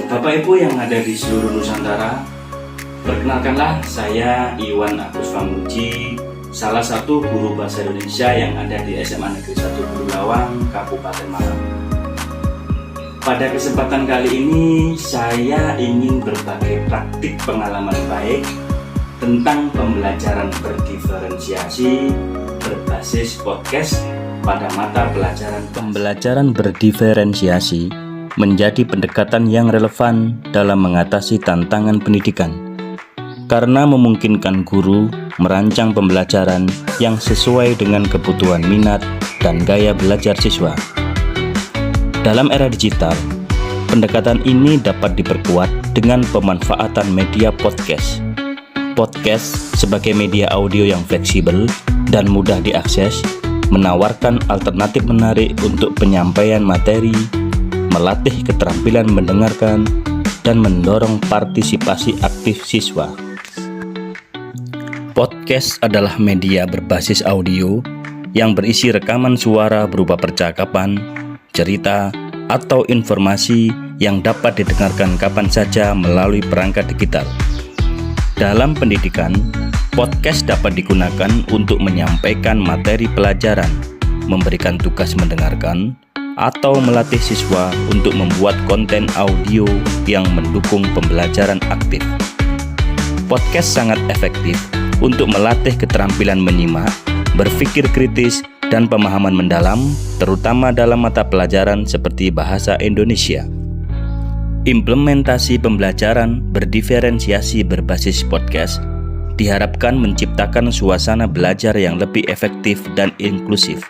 Bapak Ibu yang ada di seluruh Nusantara, perkenalkanlah saya Iwan Agus Pamuji, salah satu guru bahasa Indonesia yang ada di SMA Negeri 1 Bulawang, Kabupaten Malang. Pada kesempatan kali ini, saya ingin berbagi praktik pengalaman baik tentang pembelajaran berdiferensiasi berbasis podcast pada mata pelajaran. Pembelajaran berdiferensiasi menjadi pendekatan yang relevan dalam mengatasi tantangan pendidikan karena memungkinkan guru merancang pembelajaran yang sesuai dengan kebutuhan minat dan gaya belajar siswa. Dalam era digital, pendekatan ini dapat diperkuat dengan pemanfaatan media podcast. Podcast sebagai media audio yang fleksibel dan mudah diakses, menawarkan alternatif menarik untuk penyampaian materi, melatih keterampilan mendengarkan, dan mendorong partisipasi aktif siswa. Podcast adalah media berbasis audio yang berisi rekaman suara berupa percakapan, cerita, atau informasi yang dapat didengarkan kapan saja melalui perangkat digital. Dalam pendidikan, podcast dapat digunakan untuk menyampaikan materi pelajaran, memberikan tugas mendengarkan, atau melatih siswa untuk membuat konten audio yang mendukung pembelajaran aktif. Podcast sangat efektif untuk melatih keterampilan menyimak, berpikir kritis, dan pemahaman mendalam, terutama dalam mata pelajaran seperti bahasa Indonesia. Implementasi pembelajaran berdiferensiasi berbasis podcast diharapkan menciptakan suasana belajar yang lebih efektif dan inklusif.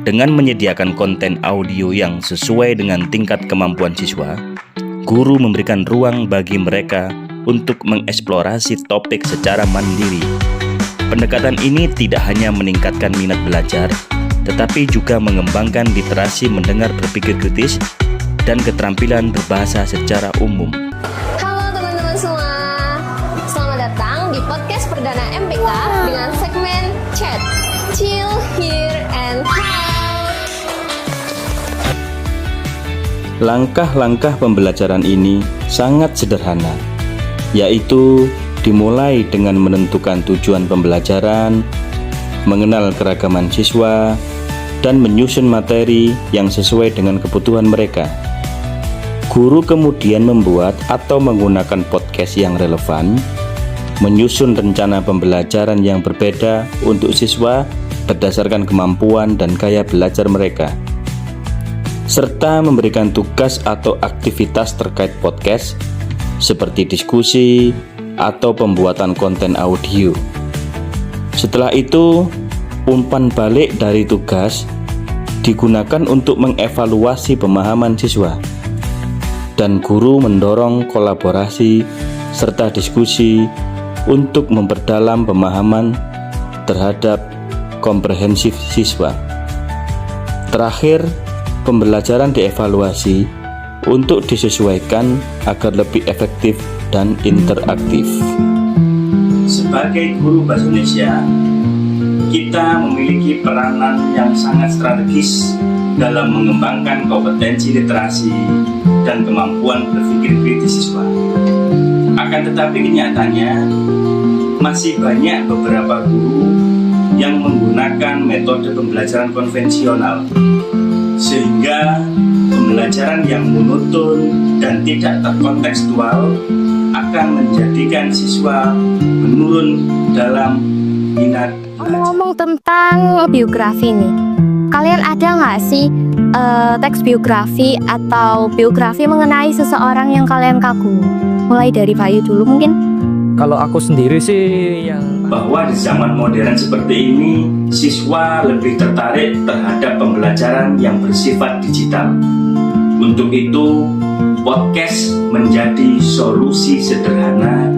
Dengan menyediakan konten audio yang sesuai dengan tingkat kemampuan siswa, guru memberikan ruang bagi mereka untuk mengeksplorasi topik secara mandiri. Pendekatan ini tidak hanya meningkatkan minat belajar, tetapi juga mengembangkan literasi mendengar berpikir kritis dan keterampilan berbahasa secara umum. Halo teman-teman semua, selamat datang di podcast perdana MPK dengan segmen Chat, Chill, Hear, and Talk. Langkah-langkah pembelajaran ini sangat sederhana, yaitu dimulai dengan menentukan tujuan pembelajaran, mengenal keragaman siswa, dan menyusun materi yang sesuai dengan kebutuhan mereka. Guru kemudian membuat atau menggunakan podcast yang relevan, menyusun rencana pembelajaran yang berbeda untuk siswa berdasarkan kemampuan dan gaya belajar mereka, serta memberikan tugas atau aktivitas terkait podcast seperti diskusi atau pembuatan konten audio. Setelah itu, umpan balik dari tugas digunakan untuk mengevaluasi pemahaman siswa, dan guru mendorong kolaborasi serta diskusi untuk memperdalam pemahaman terhadap komprehensif siswa. Terakhir, pembelajaran dievaluasi untuk disesuaikan agar lebih efektif dan interaktif. Sebagai guru bahasa Indonesia, kita memiliki peranan yang sangat strategis dalam mengembangkan kompetensi literasi dan kemampuan berpikir kritis siswa. Akan tetapi kenyataannya, masih banyak beberapa guru yang menggunakan metode pembelajaran konvensional, sehingga pembelajaran yang monoton dan tidak terkontekstual akan menjadikan siswa menurun dalam minat belajar. Ngomong tentang biografi nih, kalian ada nggak sih teks biografi atau biografi mengenai seseorang yang kalian kagumi? Mulai dari Bayu dulu mungkin. Kalau aku sendiri sih bahwa di zaman modern seperti ini, siswa lebih tertarik terhadap pembelajaran yang bersifat digital. Untuk itu, podcast menjadi solusi sederhana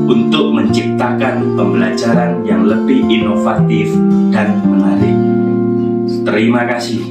untuk menciptakan pembelajaran yang lebih inovatif dan menarik. Terima kasih.